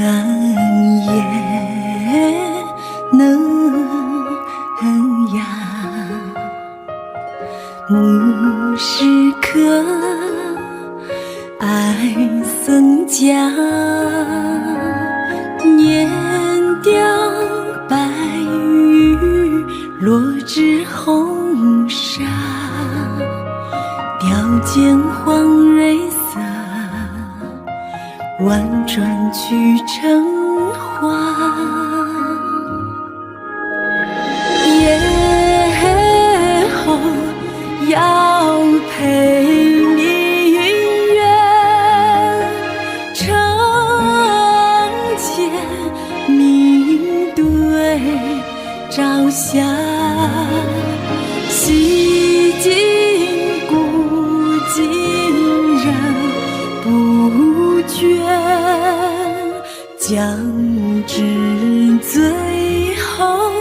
也能呀，无时刻爱僧家，念雕白玉落至红纱，雕见黄蕊色，婉转曲成花。夜后要陪明月，城前明对朝霞，洗尽古今人不倦，将至最后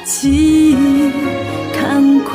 尽看夸。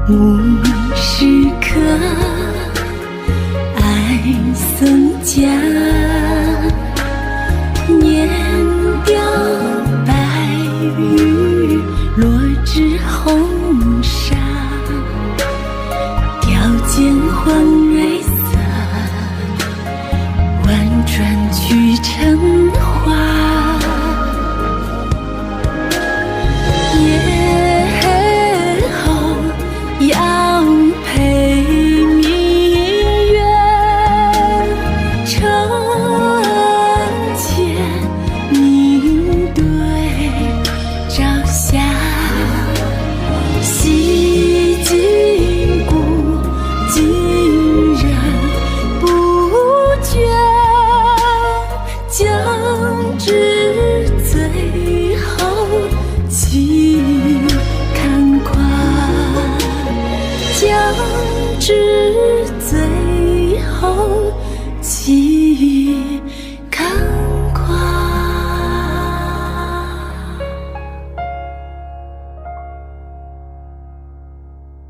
无时刻爱僧家，念雕白玉落至红纱，雕见黄蕊色，婉转曲成花。要陪明月，城前明对朝霞，洗尽古今人不倦，将至最后尽看夸。将至最后尽